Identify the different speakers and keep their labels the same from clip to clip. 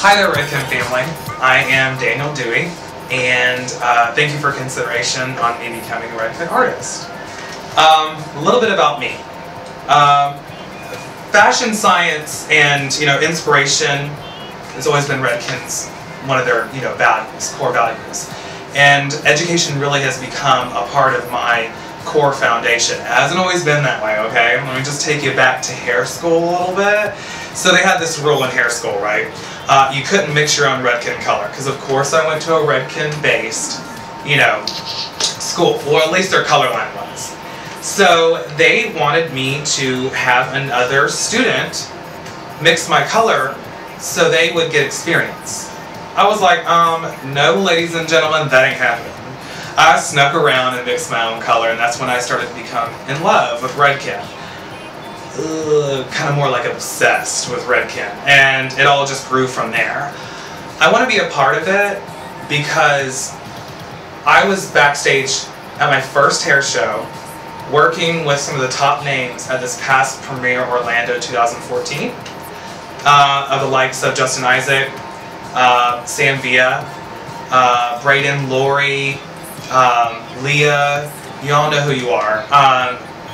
Speaker 1: Hi there, Redken family. I am Daniel Dewey, and thank you for consideration on me becoming a Redken artist. A little bit about me. Fashion science and inspiration has always been Redken's one of their values, core values, and education really has become a part of my core foundation. It hasn't always been that way, okay? Let me just take you back to hair school a little bit. So they had this rule in hair school, right? You couldn't mix your own Redken color, because of course I went to a Redken-based, school, or at least their color line was. So they wanted me to have another student mix my color so they would get experience. I was like, no ladies and gentlemen, that ain't happening. I snuck around and mixed my own color, and that's when I started to become in love with Redken. Kind of more like obsessed with Redken, and it all just grew from there. I want to be a part of it because I was backstage at my first hair show working with some of the top names at this past premiere Orlando 2014 of the likes of Justin Isaac, Sam Villa, Braden, Lori, Leah, you all know who you are.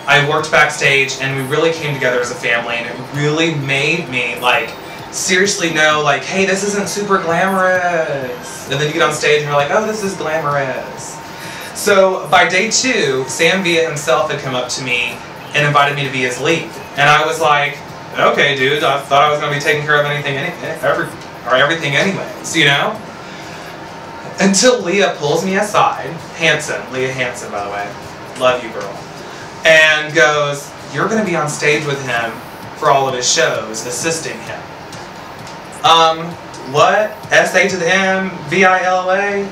Speaker 1: I worked backstage and we really came together as a family, and it really made me seriously know hey, this isn't super glamorous. And then you get on stage and you're like, oh, this is glamorous. So by day 2, Sam Villa himself had come up to me and invited me to be his lead. And I was like, okay dude, I thought I was going to be taking care of everything anyways, Until Leah pulls me aside, Leah Hansen, by the way, love you girl, and goes, you're going to be on stage with him for all of his shows, assisting him. What? S-A to the M, V-I-L-A?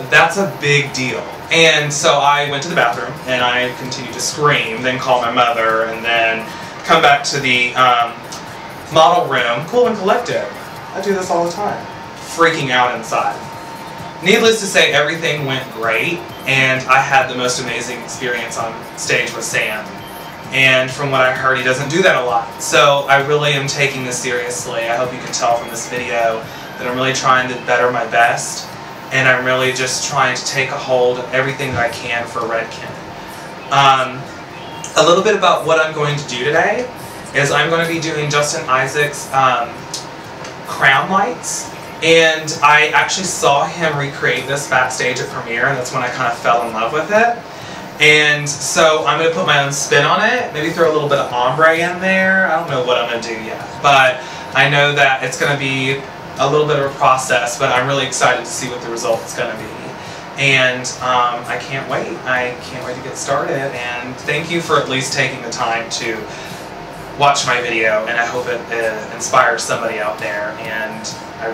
Speaker 1: That's a big deal. And so I went to the bathroom, and I continued to scream, then call my mother, and then come back to the model room, cool and collected. I do this all the time. Freaking out inside. Needless to say, everything went great, and I had the most amazing experience on stage with Sam. And from what I heard, he doesn't do that a lot. So I really am taking this seriously. I hope you can tell from this video that I'm really trying to better my best, and I'm really just trying to take a hold of everything that I can for Redken. A little bit about what I'm going to do today is I'm going to be doing Justin Isaac's crown lights. And I actually saw him recreate this backstage at premiere, and that's when I kind of fell in love with it. And so I'm going to put my own spin on it, maybe throw a little bit of ombre in there. I don't know what I'm going to do yet, but I know that it's going to be a little bit of a process, but I'm really excited to see what the result's going to be. And I can't wait. I can't wait to get started, and thank you for at least taking the time to watch my video, and I hope it inspires somebody out there, and I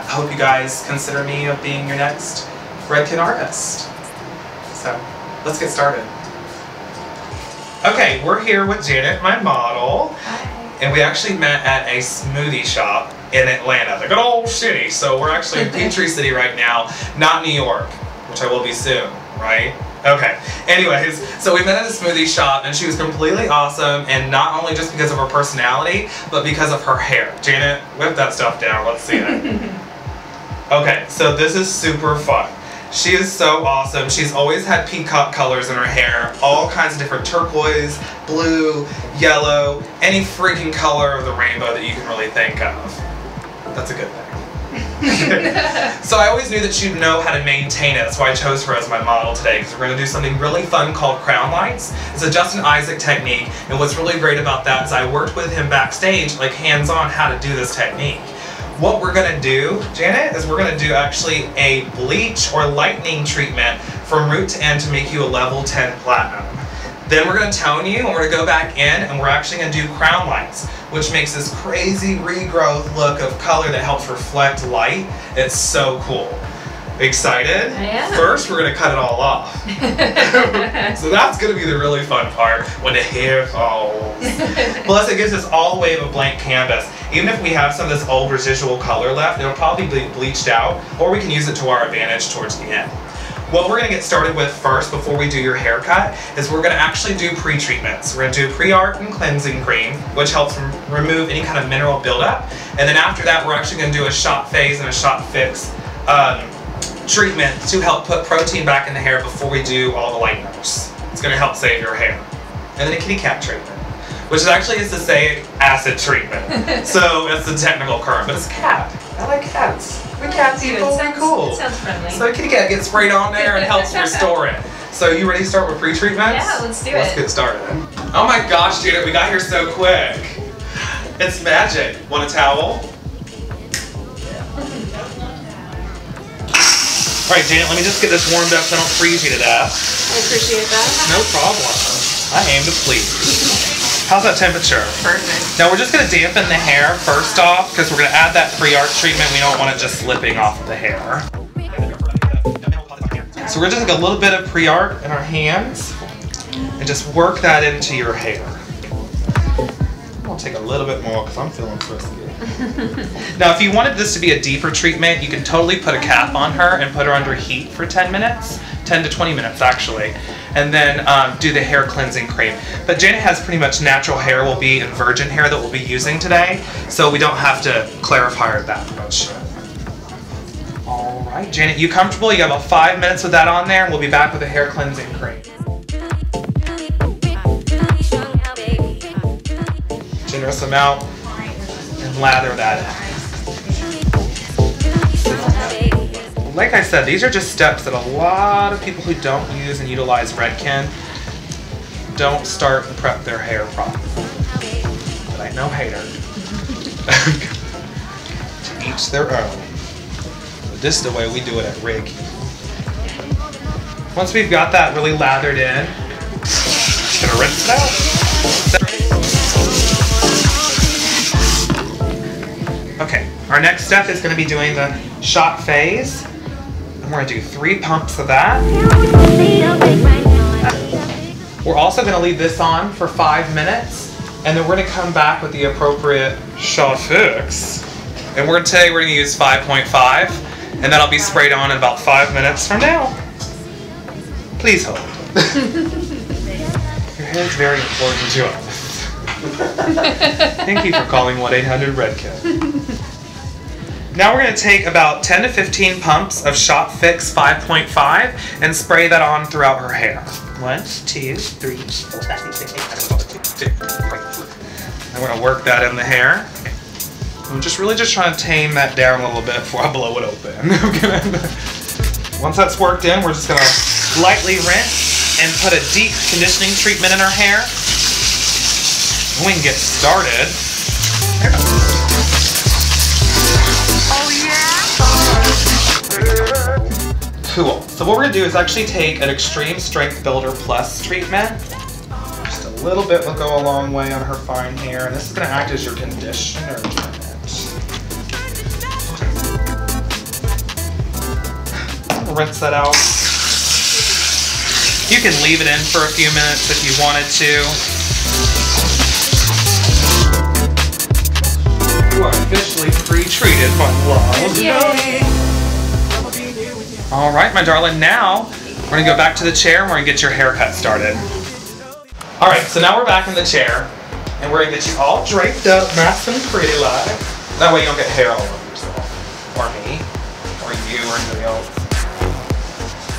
Speaker 1: hope you guys consider me of being your next Redken artist. So, let's get started. Okay, we're here with Janet, my model. Hi. And we actually met at a smoothie shop in Atlanta, the good old city. So we're actually in Peachtree City right now, not New York, which I will be soon, right? Okay, anyways, so we met at a smoothie shop, and she was completely awesome, and not only just because of her personality, but because of her hair. Janet, whip that stuff down, let's see it. Okay, so this is super fun. She is so awesome. She's always had peacock colors in her hair, all kinds of different turquoise, blue, yellow, any freaking color of the rainbow that you can really think of. That's a good thing. So I always knew that she'd know how to maintain it. That's why I chose her as my model today, because we're going to do something really fun called crown lights. It's a Justin Isaac technique, and what's really great about that is I worked with him backstage, hands-on, how to do this technique. What we're going to do, Janet, is we're going to do actually a bleach or lightening treatment from root to end to make you a level 10 platinum. Then we're going to tone you, and we're going to go back in, and we're actually going to do crown lights, which makes this crazy regrowth look of color that helps reflect light. It's so cool. Excited? I am. First, we're going to cut it all off. So that's going to be the really fun part, when the hair falls. Plus, it gives us all the way of a blank canvas. Even if we have some of this old residual color left, it'll probably be bleached out, or we can use it to our advantage towards the end. What we're gonna get started with first before we do your haircut is we're gonna actually do pre-treatments. We're gonna do pre-art and cleansing cream, which helps remove any kind of mineral buildup. And then after that, we're actually gonna do a shot phase and a shot fix treatment to help put protein back in the hair before we do all the lighteners. It's gonna help save your hair. And then a kitty cat treatment, which actually is to say acid treatment. So that's the technical term, but it's cat. I like cats. We cat people, we're cool.
Speaker 2: It sounds friendly.
Speaker 1: So a kitty cat gets sprayed on there and helps restore it. So you ready to start with pre-treatments?
Speaker 2: Yeah, let's do it.
Speaker 1: Let's get started. Oh my gosh, Janet, we got here so quick. It's magic. Want a towel? All right, Janet, let me just get this warmed up so I don't freeze you to death.
Speaker 2: I appreciate that.
Speaker 1: No problem. I aim to please. How's that temperature?
Speaker 2: Perfect.
Speaker 1: Now we're just going to dampen the hair first off because we're going to add that pre-art treatment. We don't want it just slipping off of the hair. So we're going to take a little bit of pre-art in our hands and just work that into your hair. I'll take a little bit more because I'm feeling frisky. Now if you wanted this to be a deeper treatment, you can totally put a cap on her and put her under heat for 10 minutes. 10 to 20 minutes actually, and then do the hair cleansing cream. But Janet has pretty much natural hair, will be in virgin hair that we'll be using today, so we don't have to clarify her that much. All right, Janet, you comfortable? You got about 5 minutes with that on there, and we'll be back with the hair cleansing cream. Generous amount, and lather that in. Like I said, these are just steps that a lot of people who don't use and utilize Redken don't start and prep their hair properly. But I know hater. To each their own. But this is the way we do it at Redken. Once we've got that really lathered in, just gonna rinse it out. Okay, our next step is gonna be doing the shot phase. We're going to do 3 pumps of that. We're also going to leave this on for 5 minutes, and then we're going to come back with the appropriate shot fix. And we're going to use 5.5, and that'll be sprayed on in about 5 minutes from now. Please hold. Your hair is very important to us. Thank you for calling 1-800-REDKEN. Now we're going to take about 10 to 15 pumps of Shot Fix 5.5 and spray that on throughout her hair. 1, 2, 3, 4, 5, 6, 7, 8, 9, 10. I'm going to work that in the hair. I'm just trying to tame that down a little bit before I blow it open. Once that's worked in, we're just going to lightly rinse and put a deep conditioning treatment in her hair. We can get started. Cool. So what we're going to do is actually take an Extreme Strength Builder Plus treatment. Just a little bit will go a long way on her fine hair, and this is going to act as your conditioner treatment. Rinse that out. You can leave it in for a few minutes if you wanted to. You are officially pre-treated, my love.
Speaker 2: Yay!
Speaker 1: All right, my darling, now we're gonna go back to the chair and we're gonna get your haircut started. All right, so now we're back in the chair and we're gonna get you all draped up nice and pretty like. That way you don't get hair all over yourself. Or me, or you, or anybody else.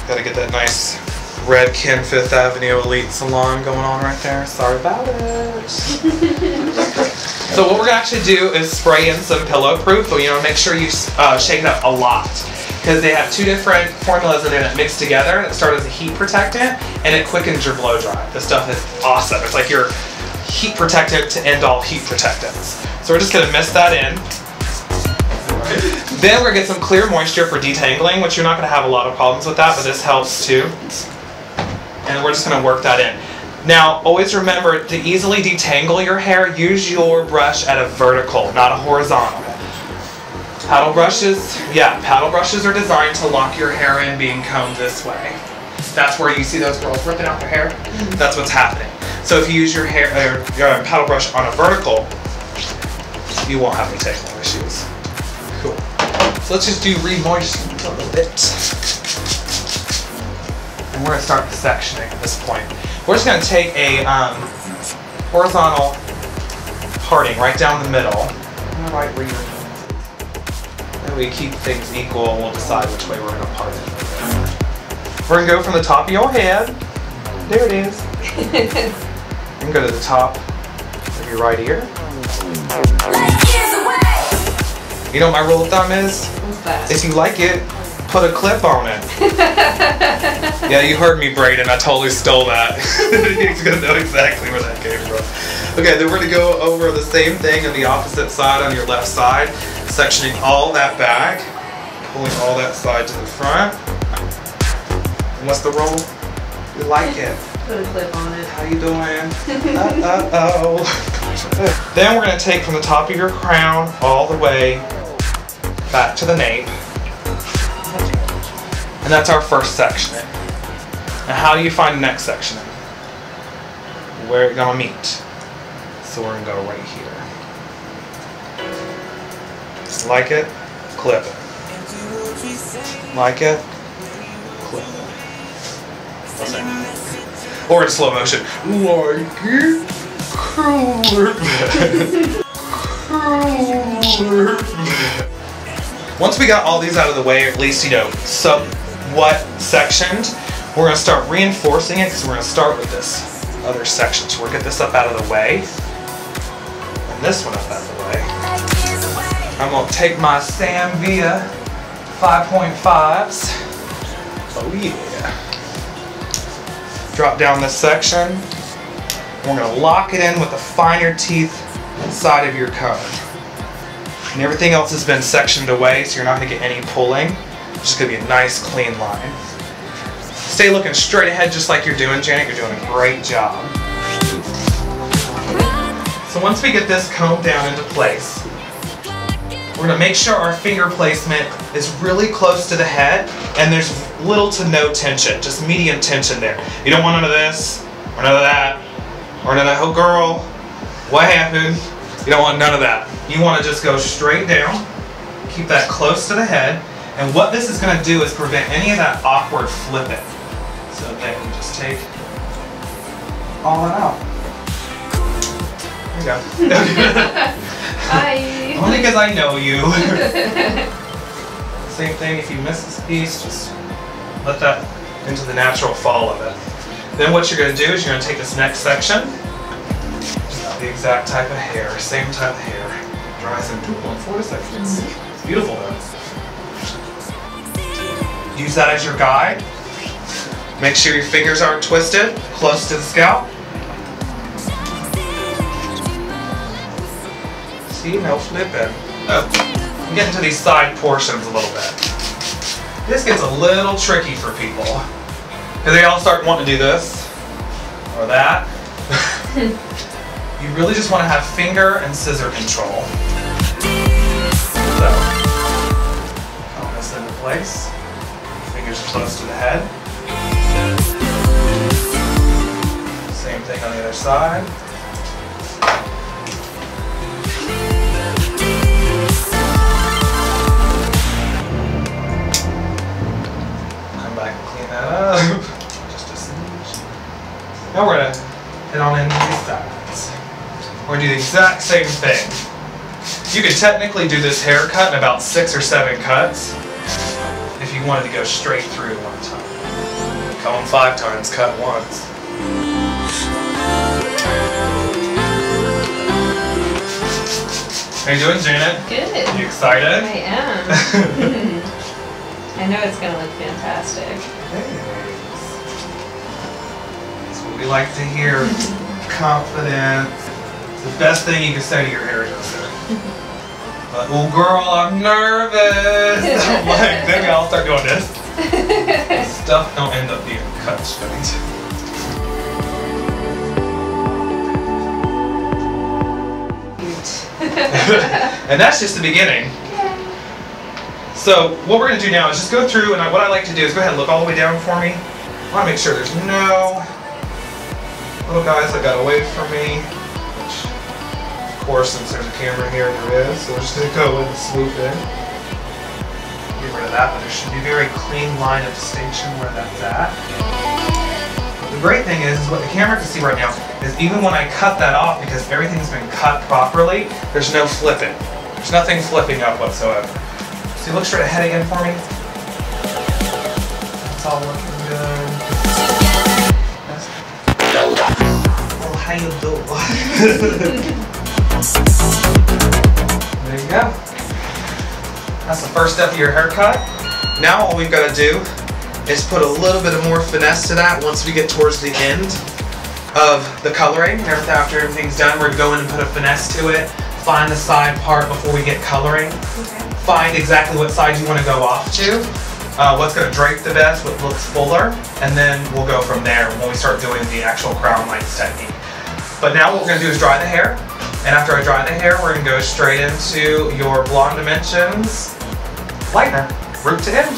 Speaker 1: Gotta get that nice Redken 5th Avenue Elite Salon going on right there. Sorry about it. So what we're gonna actually do is spray in some pillow proof, but make sure you shake it up a lot. Because they have 2 different formulas in there that mix together that start as a heat protectant and it quickens your blow dry. This stuff is awesome. It's like your heat protectant to end all heat protectants. So we're just going to mist that in. Then we're going to get some clear moisture for detangling, which you're not going to have a lot of problems with that, but this helps too. And we're just going to work that in. Now, always remember to easily detangle your hair, use your brush at a vertical, not a horizontal. Paddle brushes are designed to lock your hair in being combed this way. That's where you see those girls ripping out their hair. That's what's happening. So if you use your paddle brush on a vertical, you won't have any technical issues. Cool. So let's just do re-moisten a little bit. And we're going to start the sectioning at this point. We're just going to take a horizontal parting right down the middle. Right where you're and we keep things equal and we'll decide which way we're going to part it. We're going to go from the top of your head. There it is. And go to the top of your right ear. You know what my rule of thumb is?
Speaker 2: What's that?
Speaker 1: If you like it, put a clip on it. Yeah, you heard me, Brayden. I totally stole that. You're going to know exactly where that came from. Okay, then we're going to go over the same thing on the opposite side on your left side. Sectioning all that back. Pulling all that side to the front. And what's the roll? You like it.
Speaker 2: Put a clip on it.
Speaker 1: How you doing? Uh-oh. Then we're going to take from the top of your crown all the way back to the nape. And that's our first sectioning. Now how do you find the next sectioning? Where it's going to meet. So we're going to go right here. Just like it, clip it. Like it, clip it. Or in slow motion. Like it, clip it. Once we got all these out of the way, or at least you know what sectioned, we're going to start reinforcing it because we're going to start with this other section. So we'll get this up out of the way. And this one up out of the way. I'm going to take my Sam Via 5.5s. Oh yeah. Drop down this section. We're going to lock it in with the finer teeth side of your cone. And everything else has been sectioned away, so you're not going to get any pulling. It's just going to be a nice clean line. Stay looking straight ahead just like you're doing, Janet. You're doing a great job. So once we get this comb down into place, we're going to make sure our finger placement is really close to the head and there's little to no tension, just medium tension there. You don't want none of this, or none of that, or none of that, oh girl, what happened? You don't want none of that. You want to just go straight down, keep that close to the head, and what this is going to do is prevent any of that awkward flipping. So then you just take all that out. There you go.
Speaker 2: Hi.
Speaker 1: Only because I know you. Same thing, if you miss this piece, just let that into the natural fall of it. Then what you're going to do is you're going to take this next section, the exact type of hair, same type of hair, dries in 2.4 seconds. It's beautiful though. Use that as your guide. Make sure your fingers aren't twisted, close to the scalp. See, no flipping. Oh, I'm getting to these side portions a little bit. This gets a little tricky for people. Because they all start wanting to do this, or that. You really just want to have finger and scissor control. So, comb this into place. Fingers close to the head. Same thing on the other side. Come back and clean that up. Just a smidge. Now we're going to hit on into these sides. We're going to do the exact same thing. You could technically do this haircut in about 6 or 7 cuts if you wanted to go straight through one time. Comb 5 times, cut once. How you doing, Janet?
Speaker 2: Good.
Speaker 1: You excited?
Speaker 2: I am. I know it's going to look fantastic.
Speaker 1: Thanks. That's what we like to hear. Confidence. It's the best thing you can say to your hairdresser. But, oh girl, I'm nervous. I'm like, maybe I'll start doing this. Stuff don't end up being cut straight. And that's just the beginning. So what we're going to do now is just go through, and what I like to do is go ahead and look all the way down for me. I want to make sure there's no little guys that got away from me. Which, of course, since there's a camera here, there is. So we're just going to go and swoop in. Get rid of that, but there should be a very clean line of distinction where that's at. The great thing is what the camera can see right now is even when I cut that off, because everything's been cut properly, there's no flipping. There's nothing flipping up whatsoever. So you look straight ahead again for me. That's all looking good. Oh, how you doing? There you go. That's the first step of your haircut. Now all we've got to do is put a little bit of more finesse to that once we get towards the end of the coloring. After everything's done, we're going to go in and put a finesse to it. Find the side part before we get coloring. Okay. Find exactly what side you want to go off to. What's going to drape the best, what looks fuller, and then we'll go from there when we start doing the actual crown lights technique. But now what we're going to do is dry the hair. And after I dry the hair, we're going to go straight into your Blonde Dimensions lightener, root to end.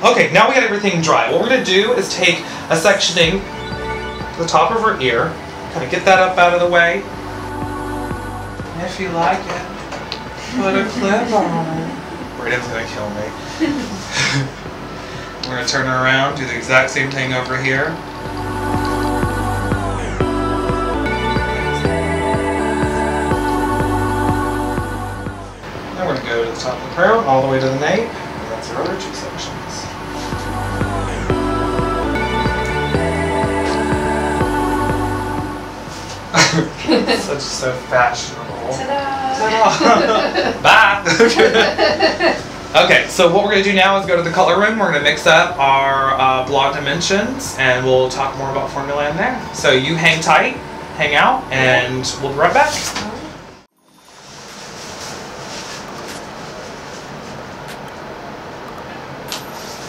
Speaker 1: Okay, now we got everything dry. What we're going to do is take a sectioning to the top of her ear, kind of get that up out of the way. If you like it, put a clip on. Braden's going to kill me. We're going to turn her around, do the exact same thing over here. Now we're going to go to the top of the crown, all the way to the nape, and that's our other two sections. Such so fashionable. Ta-da! Bye! Okay, so what we're going to do now is go to the color room. We're going to mix up our Blonde Dimensions, and we'll talk more about formula in there. So you hang tight, hang out, and we'll be right back.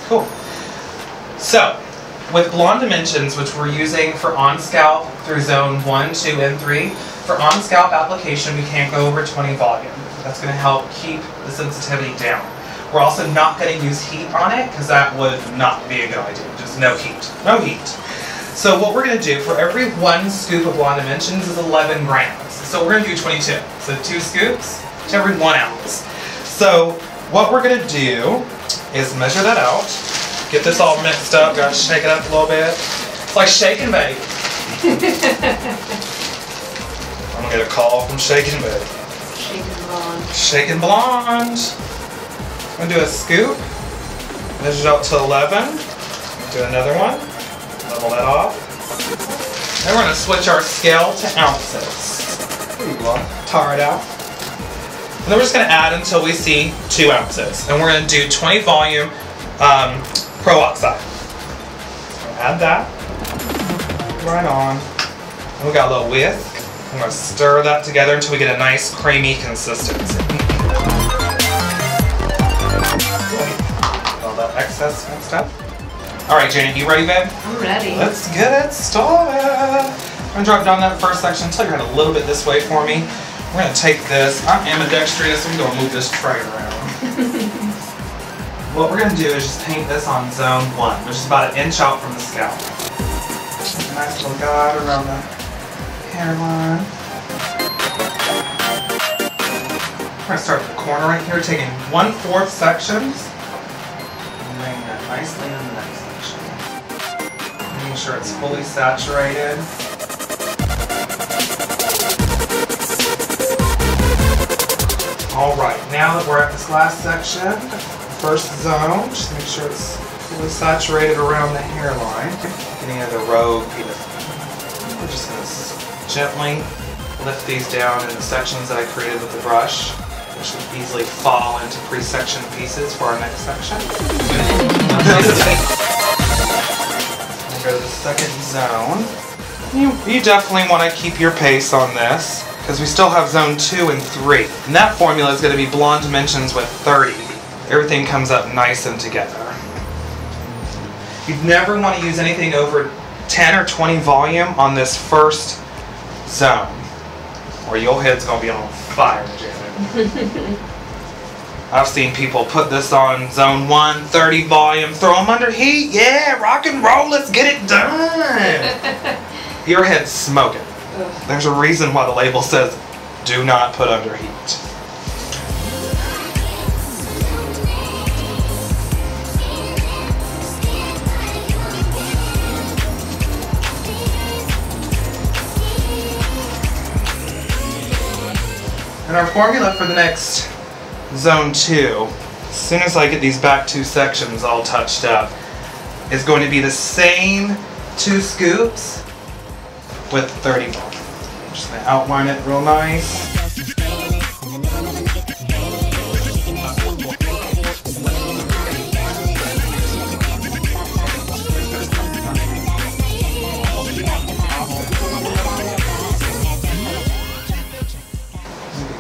Speaker 1: Cool. So, with Blonde Dimensions, which we're using for on-scalp through zone 1, 2, and 3, for on-scalp application, we can't go over 20 volume. That's going to help keep the sensitivity down. We're also not going to use heat on it, because that would not be a good idea. Just no heat. No heat. So what we're going to do, for every 1 scoop of Blonde Dimensions is 11 grams. So we're going to do 22. So 2 scoops to every 1 ounce. So what we're going to do is measure that out. Get this all mixed up, gotta shake it up a little bit. It's like shake and bake. I'm gonna get a call from Shake and Bake.
Speaker 2: Shake and Blonde.
Speaker 1: Shake and Blonde. I'm gonna do a scoop. Measure it out to 11. Do another one. Level that off. Then we're gonna switch our scale to ounces. There you go. Tar it out. And then we're just gonna add until we see 2 ounces. And we're gonna do 20 volume Pro Oxide. So add that right on. And we got a little whisk. I'm going to stir that together until we get a nice creamy consistency. All that excess and stuff. Alright, Janet, you ready, babe?
Speaker 2: I'm ready.
Speaker 1: Let's get it started. I'm going to drop down that first section. Tilt your head a little bit this way for me. We're going to take this. I'm ambidextrous. I'm going to move this tray around. What we're going to do is just paint this on zone 1, which is about 1 inch out from the scalp. A nice little guide around the hairline. I'm going to start at the corner right here, taking 1/4 sections and laying that nicely in the next section. Making sure it's fully saturated. Alright, now that we're at this last section, first zone, just make sure it's fully saturated around the hairline. Any of the rogue, we're just going to gently lift these down in the sections that I created with the brush, which should easily fall into pre-sectioned pieces for our next section. We'll go to the second zone. You definitely want to keep your pace on this, because we still have zone 2 and 3. And that formula is going to be Blonde Dimensions with 30. Everything comes up nice and together. You'd never want to use anything over 10 or 20 volume on this first zone. or your head's gonna be on fire, Janet. I've seen people put this on zone 1, 30 volume, throw them under heat. Yeah, rock and roll, let's get it done. Your head's smoking.
Speaker 2: Ugh.
Speaker 1: There's a reason why the label says, do not put under heat. And our formula for the next zone 2, as soon as I get these back 2 sections all touched up, is going to be the same 2 scoops with 30 volume. I'm just going to outline it real nice.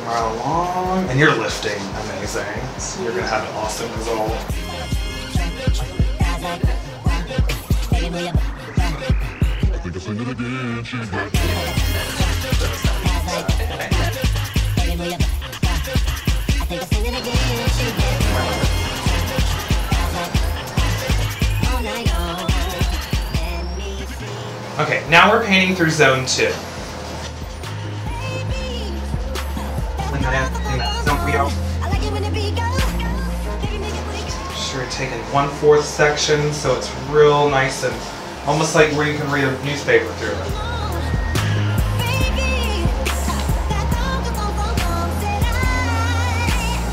Speaker 1: Right along, and you're lifting amazing. So you're gonna have an awesome result. Okay, now we're painting through zone 2. Sure, taking 1/4 section so it's real nice and almost like where you can read a newspaper through it.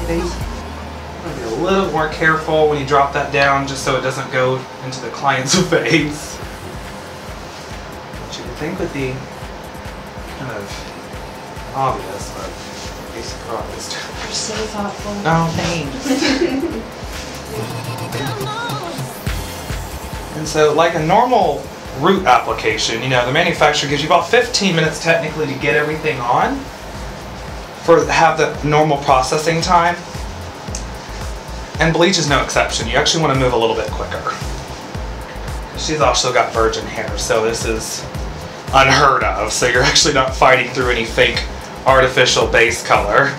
Speaker 1: Be a little more careful when you drop that down just so it doesn't go into the client's face. Which you would think would be kind of obvious, but be surprised.
Speaker 2: You're so thoughtful.
Speaker 1: Oh, thanks. And so, like a normal root application, you know, the manufacturer gives you about 15 minutes technically to get everything on, have the normal processing time. And bleach is no exception. You actually want to move a little bit quicker. She's also got virgin hair, so this is unheard of. So you're actually not fighting through any fake artificial base color.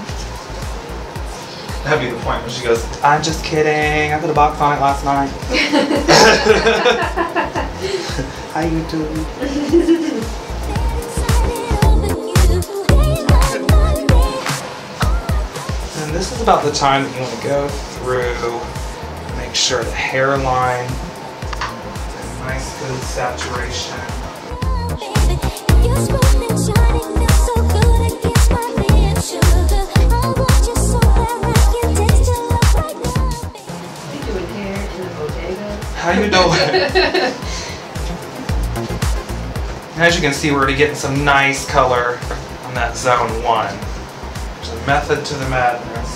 Speaker 1: That'd be the point when she goes, I'm just kidding, I put a box on it last night. How you doing? And this is about the time that you want to go through, make sure the hairline is nice, good saturation. How you doing? As you can see, we're already getting some nice color on that zone 1. There's a method to the madness.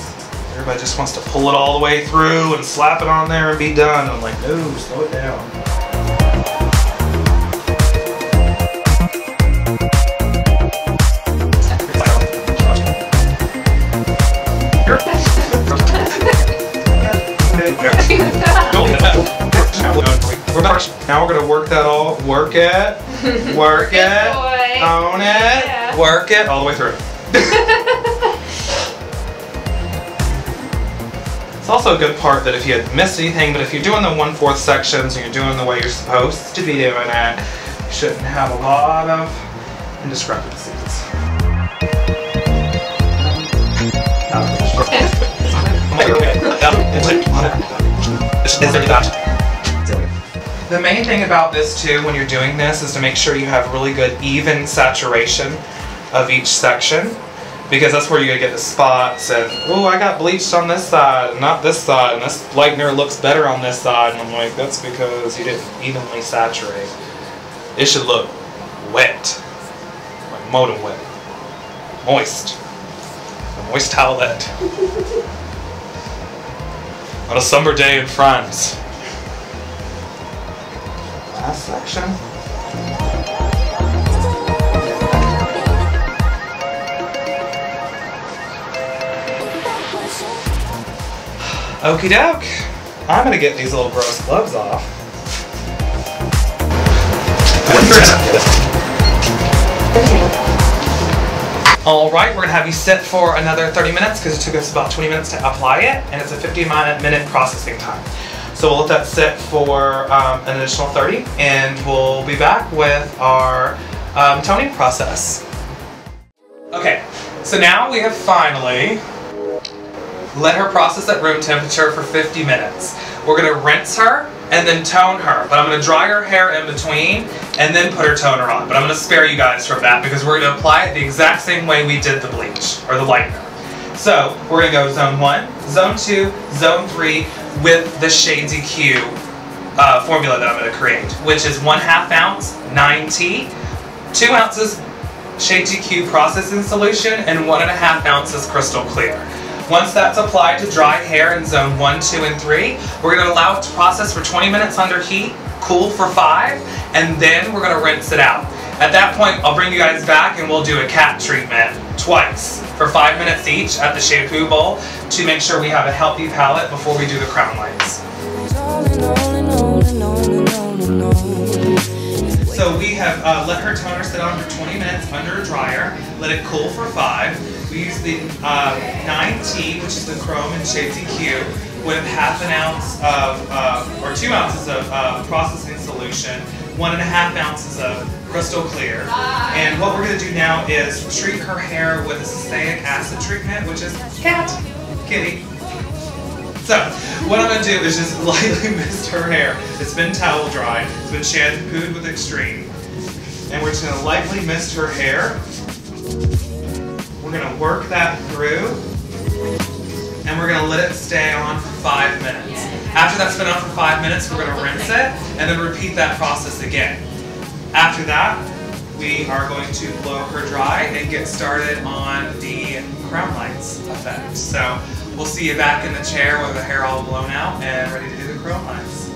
Speaker 1: Everybody just wants to pull it all the way through and slap it on there and be done. I'm like, no, slow it down. Now we're gonna work that all, work it, own it, yeah. Work it, all the way through. It's also a good part that if you had missed anything, but if you're doing the 1/4 sections and you're doing the way you're supposed to be doing it, you shouldn't have a lot of indiscrepancies. The main thing about this too when you're doing this is to make sure you have really good even saturation of each section, because that's where you're going to get the spots and, oh, I got bleached on this side and not this side, and this lightener looks better on this side, and I'm like, that's because you didn't evenly saturate. It should look wet, like molded wet, moist, a moist towelette on a summer day in France. Last section. Okie doke. I'm gonna get these little gross gloves off. Alright, we're going to have you sit for another 30 minutes because it took us about 20 minutes to apply it, and it's a 50-minute processing time. So we'll let that sit for an additional 30, and we'll be back with our toning process. Okay, so now we have finally let her process at room temperature for 50 minutes. We're going to rinse her and then tone her, but I'm going to dry her hair in between and then put her toner on. But I'm going to spare you guys from that because we're going to apply it the exact same way we did the bleach or the lightener. So we're going to go zone 1, zone 2, zone 3 with the Shades EQ formula that I'm going to create, which is 1/2 ounce 9T, 2 ounces Shades EQ processing solution, and 1.5 ounces crystal clear. Once that's applied to dry hair in zone 1, 2, and 3, we're going to allow it to process for 20 minutes under heat, cool for 5, and then we're going to rinse it out. At that point, I'll bring you guys back and we'll do a cat treatment twice for 5 minutes each at the shampoo bowl to make sure we have a healthy palette before we do the crown lights. So we have let her toner sit on for 20 minutes under a dryer, let it cool for 5. We use the 9T, which is the Chrome and Shades EQ, with 1/2 ounce of, or 2 ounces of processing solution, 1.5 ounces of crystal clear. And what we're going to do now is treat her hair with a sustaic acid treatment, which is kitty. So, what I'm going to do is just lightly mist her hair. It's been towel dried, it's been shampooed with Extreme. And we're just going to lightly mist her hair. We're going to work that through, and we're going to let it stay on for 5 minutes. After that's been on for 5 minutes, we're going to rinse it, and then repeat that process again. After that, we are going to blow her dry and get started on the crown lights effect. So we'll see you back in the chair with the hair all blown out and ready to do the crown lights.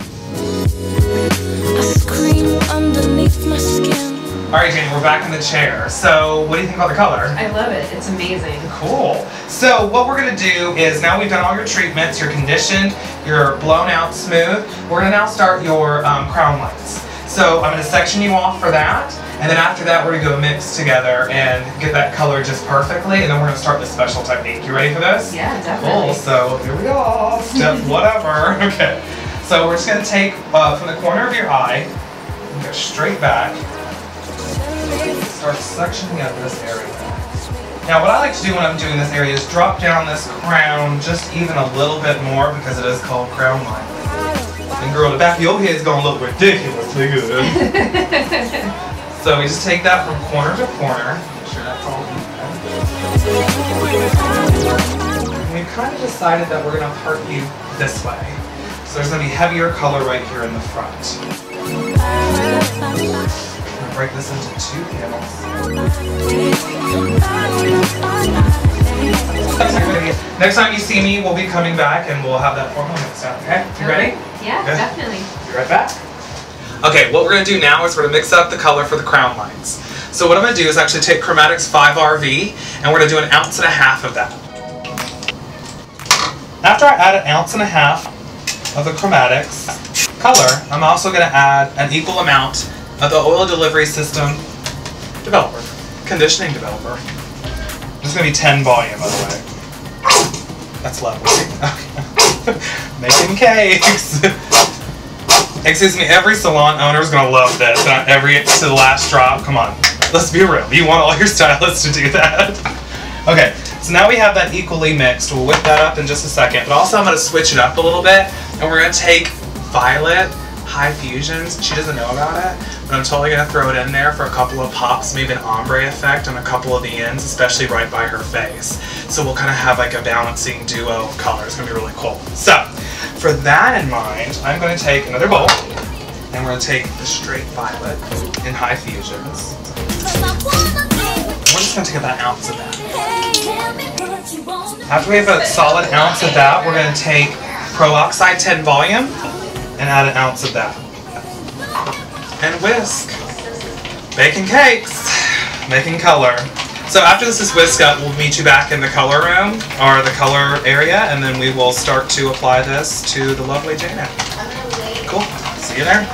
Speaker 3: I scream underneath my skin.
Speaker 1: Alright, Janie, we're back in the chair. So, what do you think about the color?
Speaker 2: I love it. It's amazing.
Speaker 1: Cool. So, what we're going to do is, now we've done all your treatments, you're conditioned, you're blown out smooth, we're going to now start your crown lights. So, I'm going to section you off for that, and then after that, we're going to go mix together and get that color just perfectly, and then we're going to start the special technique. You ready for this?
Speaker 2: Yeah, definitely.
Speaker 1: Cool. So, here we go. Step whatever. Okay. So, we're just going to take from the corner of your eye, and go straight back. Start sectioning up this area. Now what I like to do when I'm doing this area is drop down this crown just even a little bit more because it is called crown light. And girl, the back of your head is going to look ridiculously good. So we just take that from corner to corner. Make sure that's all even. And we've kind of decided that we're going to part you this way. So there's going to be heavier color right here in the front. Break this into 2 panels. Next time you see me, we'll be coming back and we'll have that formula mixed up, okay? You ready?
Speaker 2: Yeah,
Speaker 1: good.
Speaker 2: Definitely.
Speaker 1: Be right back. Okay, what we're going to do now is we're going to mix up the color for the crown lights. So what I'm going to do is actually take Chromatics 5RV and we're going to do 1.5 ounces of that. After I add 1.5 ounces of the Chromatics color, I'm also going to add an equal amount of the oil delivery system developer, conditioning developer. This is going to be 10 volume, by the way. That's lovely. Okay. Making cakes. Excuse me, every salon owner is going to love this. Not every to the last drop. Come on, let's be real. You want all your stylists to do that. Okay, so now we have that equally mixed. We'll whip that up in just a second. But also I'm going to switch it up a little bit, and we're going to take Violet High Fusions. She doesn't know about it, but I'm totally going to throw it in there for a couple of pops, maybe an ombre effect on a couple of the ends, especially right by her face. So we'll kind of have like a balancing duo of color. It's going to be really cool. So, for that in mind, I'm going to take another bowl, and we're going to take the straight Violet in High Fusions. We're just going to take about 1 ounce of that. After we have a solid 1 ounce of that, we're going to take Peroxide 10 Volume, and add 1 ounce of that. And whisk. Baking cakes. Making color. So after this is whisked up, we'll meet you back in the color room, or the color area, and then we will start to apply this to the lovely Jana. Cool. See you there.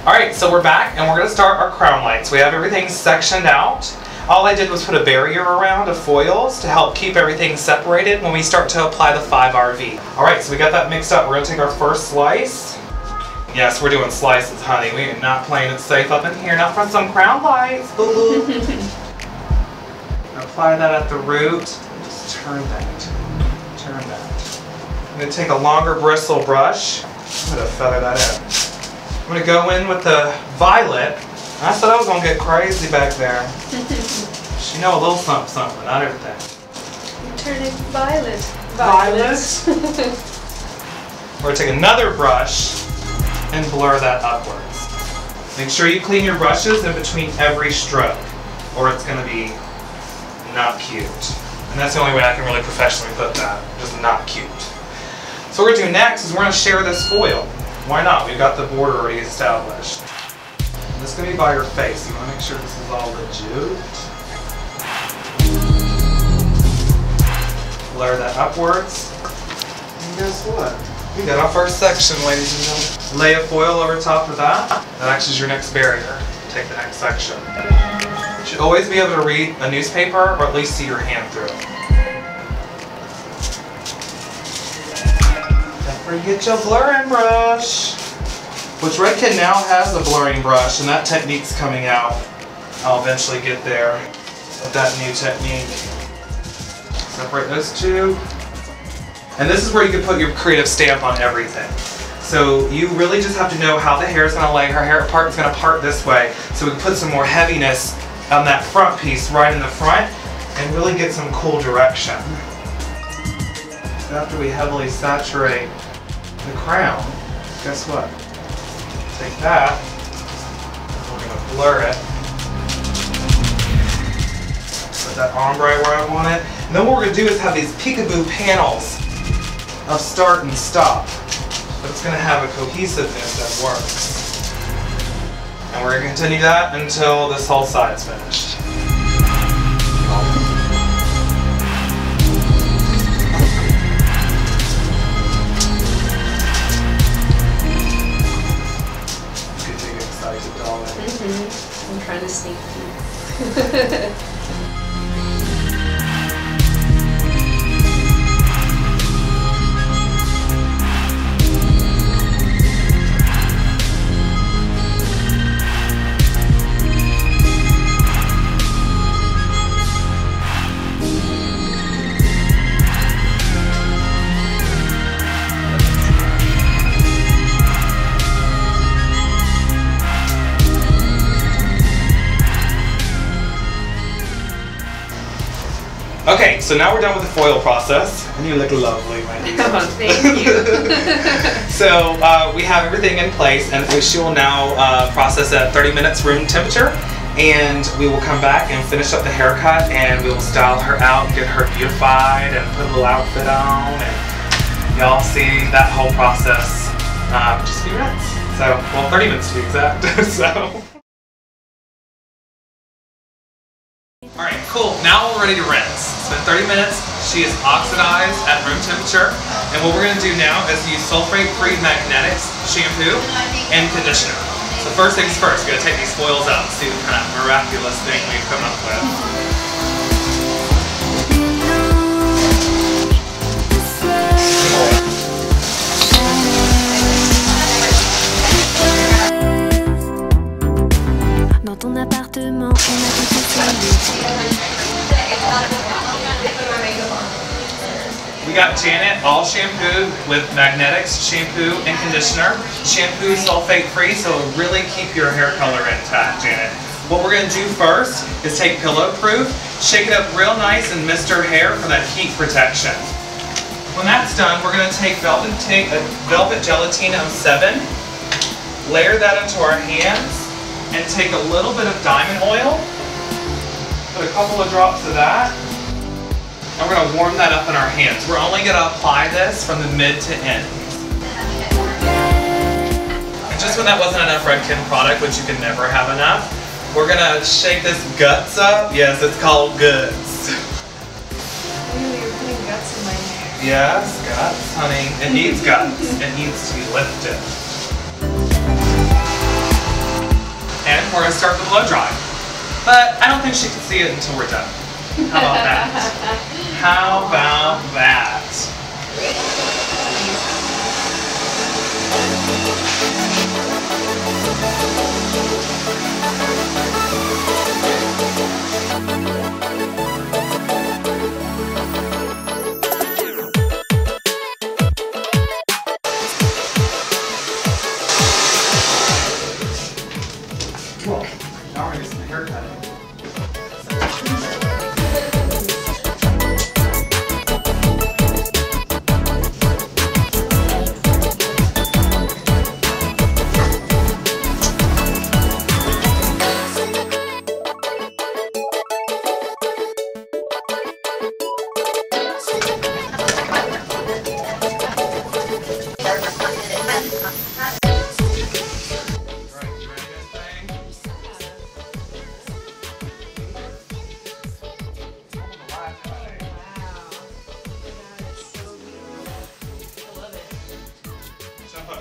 Speaker 1: Alright, so we're back, and we're going to start our crown lights. We have everything sectioned out. All I did was put a barrier around of foils to help keep everything separated when we start to apply the 5RV. All right, so we got that mixed up. We're gonna take our first slice. Yes, we're doing slices, honey. We are not playing it safe up in here. Not for some crown lights. Apply that at the root. Just turn that. Turn that. I'm gonna take a longer bristle brush. I'm gonna feather that in. I'm gonna go in with the violet. I said I was gonna get crazy back there. You know, a little something, something, not everything.
Speaker 2: You turn it violet.
Speaker 1: Violet. We're gonna take another brush and blur that upwards. Make sure you clean your brushes in between every stroke, or it's gonna be not cute. And that's the only way I can really professionally put that, just not cute. So what we're gonna do next is we're gonna share this foil. Why not? We've got the border already established. And this is gonna be by your face. You wanna make sure this is all legit. Blur that upwards. And guess what? We got our first section, ladies and gentlemen. Lay a foil over top of that. That acts as your next barrier. Take the next section. You should always be able to read a newspaper or at least see your hand through it. Don't forget your blurring brush. Which Redken now has a blurring brush, and that technique's coming out. I'll eventually get there with that new technique. Separate those two. And this is where you can put your creative stamp on everything. So you really just have to know how the hair is going to lay. Her hair part is going to part this way. So we can put some more heaviness on that front piece right in the front and really get some cool direction. So after we heavily saturate the crown, guess what? Take that, we're going to blur it. Put that ombre where I want it. And then what we're going to do is have these peekaboo panels of start and stop. But it's going to have a cohesiveness that works. And we're going to continue that until this whole side's finished. Good to get excited, darling.
Speaker 2: I'm trying to sneak peek.
Speaker 1: Okay, so now we're done with the foil process, and you look lovely, my dear.
Speaker 2: Oh, thank you.
Speaker 1: So we have everything in place, and she will now process at 30 minutes room temperature, and we will come back and finish up the haircut, and we will style her out, get her beautified, and put a little outfit on, and y'all see that whole process just be minutes. So, well, 30 minutes to be exact. So. Alright, cool. Now we're ready to rinse. It's been 30 minutes. She is oxidized at room temperature. And what we're going to do now is use sulfate-free magnetics shampoo and conditioner. So first things first, we're going to take these foils out and see what kind of miraculous thing we've come up with.
Speaker 3: Dans ton appartement, on a tout
Speaker 1: We got Janet all shampooed with magnetics shampoo and conditioner. Shampoo sulfate-free, so it'll really keep your hair color intact, Janet. What we're going to do first is take Pillow Proof, shake it up real nice and mist her hair for that heat protection. When that's done, we're going to take Velvet Gelatin 07, layer that into our hands, and take a little bit of diamond oil, put a couple of drops of that, and we're going to warm that up in our hands. We're only going to apply this from the mid to end. And just when that wasn't enough Redken product, which you can never have enough, we're going to shake this guts up. Yes, it's called guts.
Speaker 2: Ooh, you're putting guts in my hair.
Speaker 1: Yes, guts, honey. It needs guts. It needs to be lifted. And we're going to start the blow dry. But I don't think she can see it until we're done. How about that? How about that? Cool. Now we're gonna get some haircut.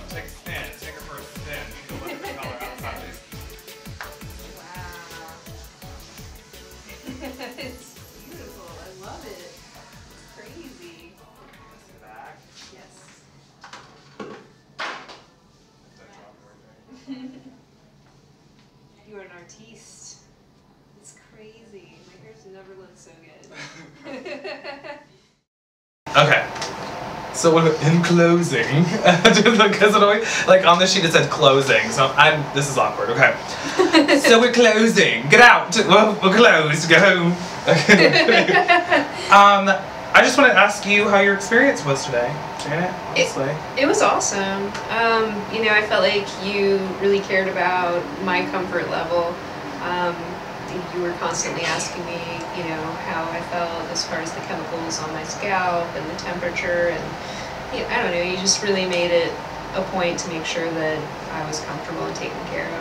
Speaker 1: Take a spin. Take her for a spin. You can look at the color outside.
Speaker 2: Wow. It's beautiful. I love it. It's crazy.
Speaker 1: Back.
Speaker 2: Yes. You are an artiste. It's crazy. My hair's never looked so good.
Speaker 1: Okay. So in closing, because it always, like on the sheet it said closing, so this is awkward, okay. So we're closing, get out, we're closed, go home. I just want to ask you how your experience was today, Janet, honestly.
Speaker 2: It was awesome. You know, I felt like you really cared about my comfort level. You were constantly asking me, you know, how I felt as far as the chemicals on my scalp and the temperature, and you know, I don't know, you just really made it a point to make sure that I was comfortable and taken care of.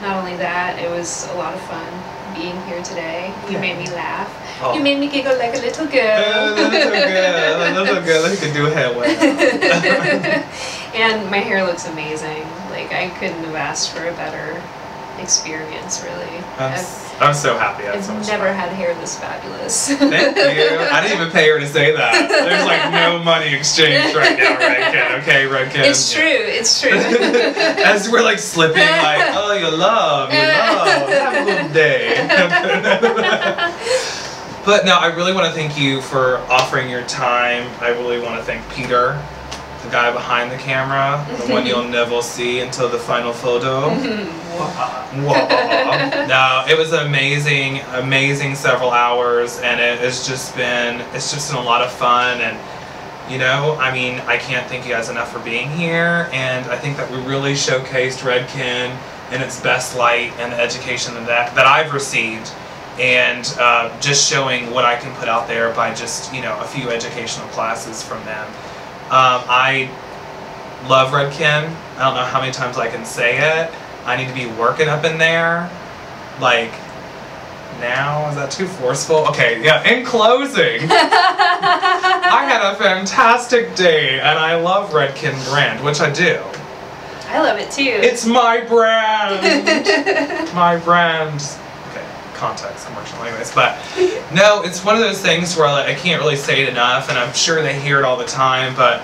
Speaker 2: Not only that, it was a lot of fun being here today. You made me laugh. Oh. You made me giggle like a little girl.
Speaker 1: A little girl who could do hair well.
Speaker 2: And my hair looks amazing. Like, I couldn't have asked for a better experience, really.
Speaker 1: I'm so happy.
Speaker 2: I've never had hair this fabulous.
Speaker 1: Thank you. I didn't even pay her to say that. There's like no money exchange right now, Redken. Okay, Redken.
Speaker 2: It's true. It's true.
Speaker 1: As we're like slipping, like, oh, you love. Have a good day. But no, I really want to thank you for offering your time. I really want to thank Peter, the guy behind the camera, the one you'll never see until the final photo. No, it was amazing, amazing several hours, and it's just been a lot of fun. And you know, I mean, I can't thank you guys enough for being here, and I think that we really showcased Redken in its best light and the education that I've received, and just showing what I can put out there by just, you know, a few educational classes from them. I love Redken. I don't know how many times I can say it. I need to be working up in there. Like, now? Is that too forceful? Okay, yeah, in closing, I had a fantastic day, and I love Redken brand, which I do.
Speaker 2: I love it too.
Speaker 1: It's my brand! My brand. Okay, context, commercial anyways, but no, it's one of those things where I can't really say it enough, and I'm sure they hear it all the time, but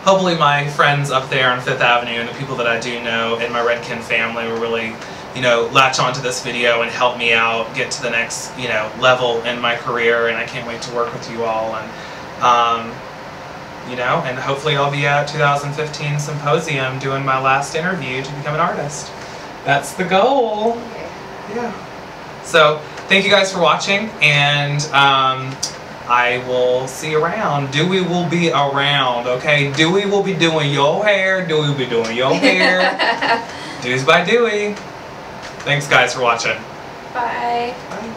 Speaker 1: hopefully my friends up there on 5th Avenue and the people that I do know in my Redken family will really, you know, latch onto this video and help me out, get to the next, you know, level in my career, and I can't wait to work with you all. And you know, and hopefully I'll be at 2015 Symposium doing my last interview to become an artist. That's the goal. Yeah. So thank you guys for watching, and I will see you around. Dewey will be around, okay? Dewey will be doing your hair. Dewey will be doing your hair. Dews by Dewey. Thanks guys for watching.
Speaker 2: Bye.
Speaker 1: Bye.